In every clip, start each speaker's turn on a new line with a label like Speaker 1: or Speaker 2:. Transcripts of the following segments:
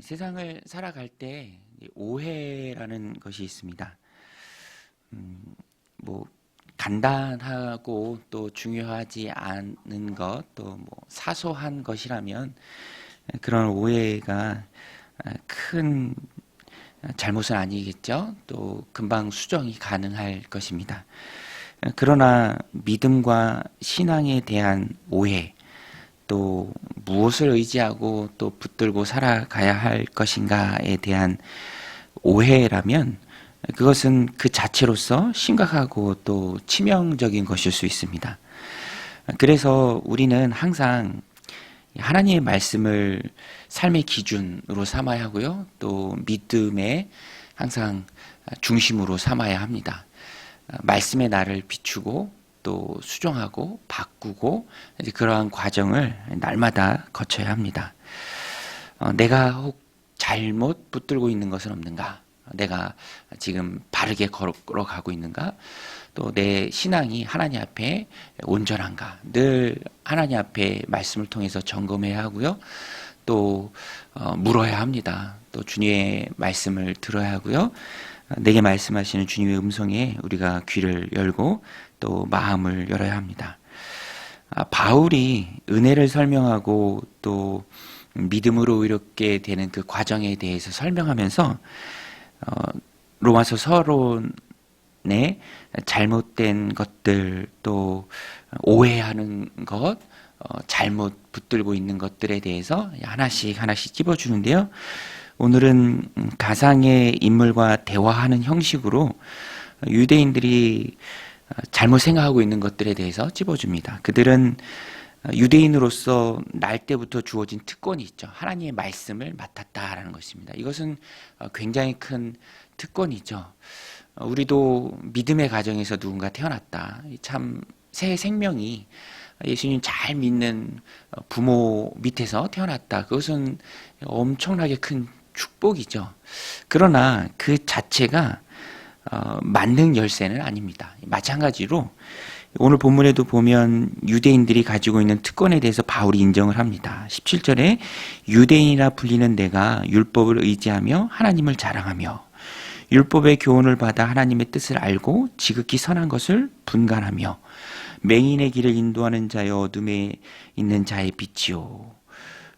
Speaker 1: 세상을 살아갈 때 오해라는 것이 있습니다. 뭐 간단하고 또 중요하지 않은 것, 또 뭐 사소한 것이라면 그런 오해가 큰 잘못은 아니겠죠. 또 금방 수정이 가능할 것입니다. 그러나 믿음과 신앙에 대한 오해, 또 무엇을 의지하고 또 붙들고 살아가야 할 것인가에 대한 오해라면 그것은 그 자체로서 심각하고 또 치명적인 것일 수 있습니다. 그래서 우리는 항상 하나님의 말씀을 삶의 기준으로 삼아야 하고요. 또 믿음의 항상 중심으로 삼아야 합니다. 말씀의 나를 비추고 또 수정하고 바꾸고 이제 그러한 과정을 날마다 거쳐야 합니다. 내가 혹 잘못 붙들고 있는 것은 없는가? 내가 지금 바르게 걸어가고 있는가? 또 내 신앙이 하나님 앞에 온전한가? 늘 하나님 앞에 말씀을 통해서 점검해야 하고요. 또 물어야 합니다. 또 주님의 말씀을 들어야 하고요. 내게 말씀하시는 주님의 음성에 우리가 귀를 열고 또 마음을 열어야 합니다. 바울이 은혜를 설명하고 또 믿음으로 이렇게 되는 그 과정에 대해서 설명하면서 로마서 서론에 잘못된 것들, 또 오해하는 것, 잘못 붙들고 있는 것들에 대해서 하나씩 찝어주는데요. 오늘은 가상의 인물과 대화하는 형식으로 유대인들이 잘못 생각하고 있는 것들에 대해서 찝어줍니다. 그들은 유대인으로서 날 때부터 주어진 특권이 있죠. 하나님의 말씀을 맡았다라는 것입니다. 이것은 굉장히 큰 특권이죠. 우리도 믿음의 가정에서 누군가 태어났다. 참 새 생명이 예수님 잘 믿는 부모 밑에서 태어났다. 그것은 엄청나게 큰 축복이죠. 그러나 그 자체가 만능 열쇠는 아닙니다. 마찬가지로 오늘 본문에도 보면 유대인들이 가지고 있는 특권에 대해서 바울이 인정을 합니다. 17절에 유대인이라 불리는 내가 율법을 의지하며 하나님을 자랑하며 율법의 교훈을 받아 하나님의 뜻을 알고 지극히 선한 것을 분간하며 맹인의 길을 인도하는 자여 어둠에 있는 자의 빛이요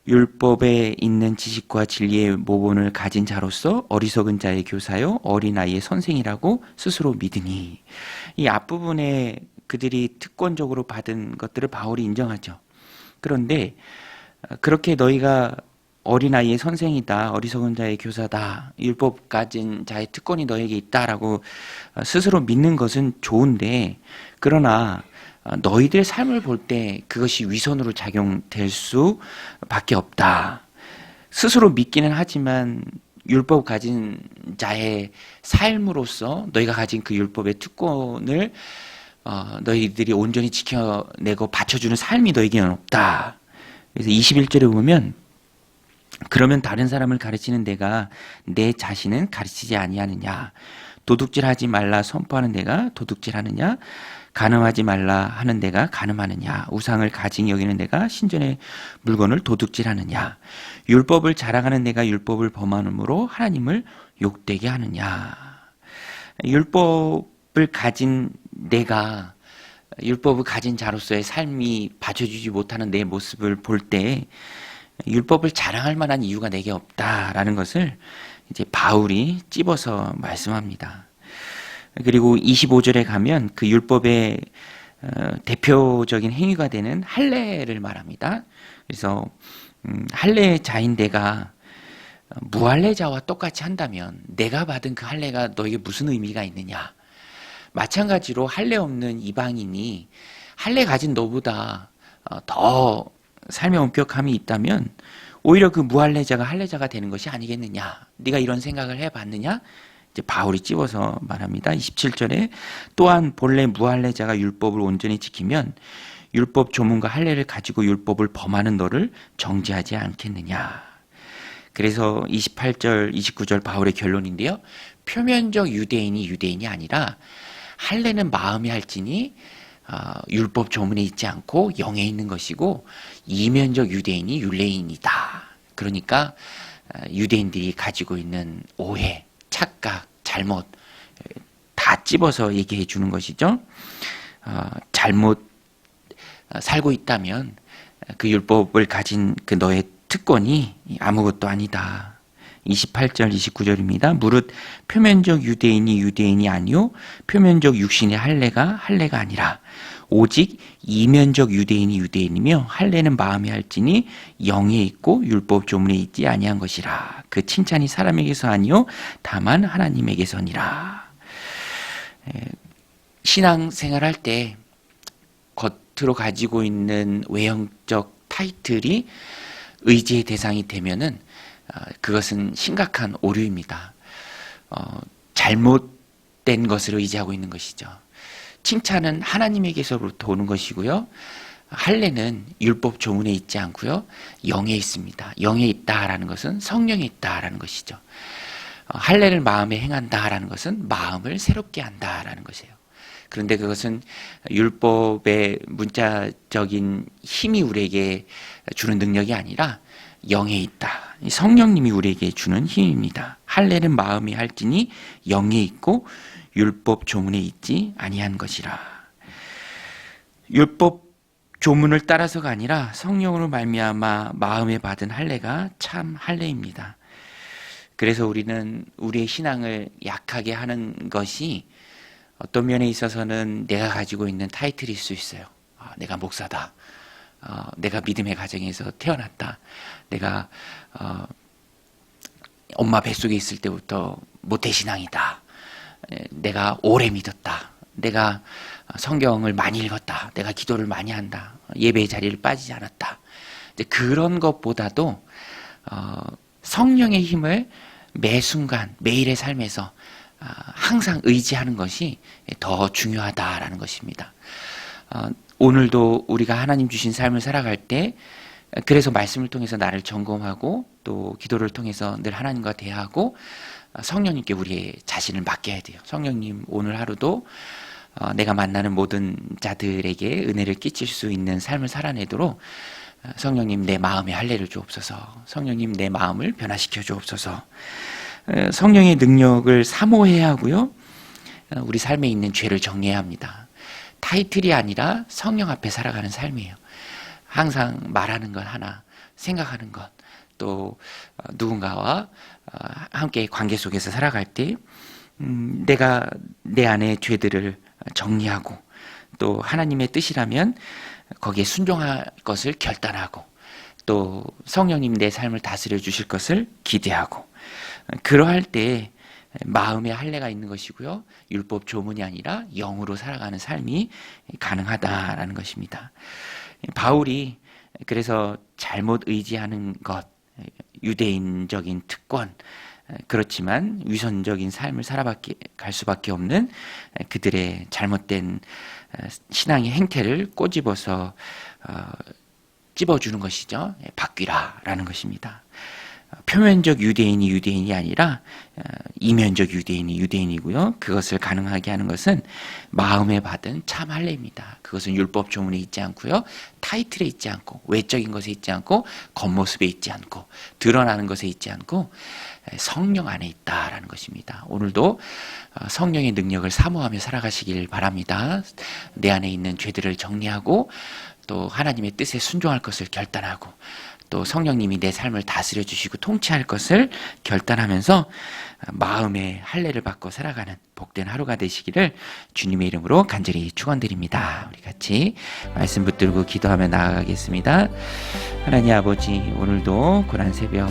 Speaker 1: 율법에 있는 지식과 진리의 모본을 가진 자로서 어리석은 자의 교사요 어린아이의 선생이라고 스스로 믿으니. 이 앞부분에 그들이 특권적으로 받은 것들을 바울이 인정하죠. 그런데 그렇게 너희가 어린아이의 선생이다, 어리석은 자의 교사다, 율법 가진 자의 특권이 너에게 있다라고 스스로 믿는 것은 좋은데, 그러나 너희들의 삶을 볼 때 그것이 위선으로 작용될 수밖에 없다. 스스로 믿기는 하지만 율법 가진 자의 삶으로서 너희가 가진 그 율법의 특권을 너희들이 온전히 지켜내고 받쳐주는 삶이 너희에게는 없다. 그래서 21절에 보면 그러면 다른 사람을 가르치는 내가 내 자신은 가르치지 아니하느냐? 도둑질하지 말라 선포하는 내가 도둑질하느냐? 간음하지 말라 하는 데가 간음하느냐? 우상을 가증히 여기는 데가 신전의 물건을 도둑질하느냐? 율법을 자랑하는 내가 율법을 범함으로 하나님을 욕되게 하느냐? 율법을 가진 내가, 율법을 가진 자로서의 삶이 받쳐주지 못하는 내 모습을 볼 때 율법을 자랑할 만한 이유가 내게 없다라는 것을 이제 바울이 찝어서 말씀합니다. 그리고 25절에 가면 그 율법의 대표적인 행위가 되는 할례를 말합니다. 그래서 할례자인 내가 무할례자와 똑같이 한다면 내가 받은 그 할례가 너에게 무슨 의미가 있느냐? 마찬가지로 할례 없는 이방인이 할례 가진 너보다 더 삶의 엄격함이 있다면 오히려 그 무할례자가 할례자가 되는 것이 아니겠느냐? 네가 이런 생각을 해봤느냐? 이제 바울이 찝어서 말합니다. 27절에 또한 본래 무할례자가 율법을 온전히 지키면 율법 조문과 할례를 가지고 율법을 범하는 너를 정죄하지 않겠느냐. 그래서 28절, 29절 바울의 결론인데요. 표면적 유대인이 아니라 할례는 마음에 할지니 율법 조문에 있지 않고 영에 있는 것이고 이면적 유대인이 율례인이다. 그러니까 유대인들이 가지고 있는 오해, 착각, 잘못 다 찝어서 얘기해 주는 것이죠. 잘못 살고 있다면 그 율법을 가진 그 너의 특권이 아무것도 아니다. 28절, 29절입니다. 무릇 표면적 유대인이 유대인이 아니요 표면적 육신의 할례가 할례가 아니라 오직 이면적 유대인이 유대인이며 할례는 마음에 할지니 영에 있고 율법 조문에 있지 아니한 것이라. 그 칭찬이 사람에게서 아니요 다만 하나님에게서니라. 신앙생활할 때 겉으로 가지고 있는 외형적 타이틀이 의지의 대상이 되면은 그것은 심각한 오류입니다. 잘못된 것을 의지하고 있는 것이죠. 칭찬은 하나님에게서부터 오는 것이고요. 할례는 율법 조문에 있지 않고요. 영에 있습니다. 영에 있다라는 것은 성령에 있다라는 것이죠. 할례를 마음에 행한다라는 것은 마음을 새롭게 한다라는 것이에요. 그런데 그것은 율법의 문자적인 힘이 우리에게 주는 능력이 아니라 영에 있다. 성령님이 우리에게 주는 힘입니다. 할례는 마음에 할지니 영에 있고 율법 조문에 있지 아니한 것이라. 율법 조문을 따라서가 아니라 성령으로 말미암아 마음에 받은 할례가 참 할례입니다. 그래서 우리는 우리의 신앙을 약하게 하는 것이 어떤 면에 있어서는 내가 가지고 있는 타이틀일 수 있어요. 내가 목사다. 내가 믿음의 가정에서 태어났다. 내가 엄마 뱃속에 있을 때부터 모태신앙이다. 내가 오래 믿었다. 내가 성경을 많이 읽었다. 내가 기도를 많이 한다. 예배의 자리를 빠지지 않았다. 그런 것보다도 성령의 힘을 매 순간 매일의 삶에서 항상 의지하는 것이 더 중요하다라는 것입니다. 오늘도 우리가 하나님 주신 삶을 살아갈 때 그래서 말씀을 통해서 나를 점검하고 또 기도를 통해서 늘 하나님과 대화하고 성령님께 우리의 자신을 맡겨야 돼요. 성령님 오늘 하루도 내가 만나는 모든 자들에게 은혜를 끼칠 수 있는 삶을 살아내도록 성령님 내 마음에 할례를 주옵소서. 성령님 내 마음을 변화시켜 주옵소서. 성령의 능력을 사모해야 하고요. 우리 삶에 있는 죄를 정리해야 합니다. 타이틀이 아니라 성령 앞에 살아가는 삶이에요. 항상 말하는 것 하나, 생각하는 것, 또 누군가와 함께 관계 속에서 살아갈 때 내가 내 안의 죄들을 정리하고 또 하나님의 뜻이라면 거기에 순종할 것을 결단하고 또 성령님 내 삶을 다스려 주실 것을 기대하고 그러할 때 마음에 할례가 있는 것이고요. 율법 조문이 아니라 영으로 살아가는 삶이 가능하다라는 것입니다. 바울이 그래서 잘못 의지하는 것, 유대인적인 특권, 그렇지만 위선적인 삶을 살아갈 수밖에 없는 그들의 잘못된 신앙의 행태를 꼬집어서 찝어주는 것이죠. 바뀌라라는 것입니다. 표면적 유대인이 유대인이 아니라 이면적 유대인이 유대인이고요. 그것을 가능하게 하는 것은 마음에 받은 참 할례입니다. 그것은 율법 조문에 있지 않고요. 타이틀에 있지 않고 외적인 것에 있지 않고 겉모습에 있지 않고 드러나는 것에 있지 않고 성령 안에 있다라는 것입니다. 오늘도 성령의 능력을 사모하며 살아가시길 바랍니다. 내 안에 있는 죄들을 정리하고 또 하나님의 뜻에 순종할 것을 결단하고 또 성령님이 내 삶을 다스려 주시고 통치할 것을 결단하면서 마음의 할례를 받고 살아가는 복된 하루가 되시기를 주님의 이름으로 간절히 축원드립니다. 우리 같이 말씀 붙들고 기도하며 나아가겠습니다. 하나님 아버지, 오늘도 고난 새벽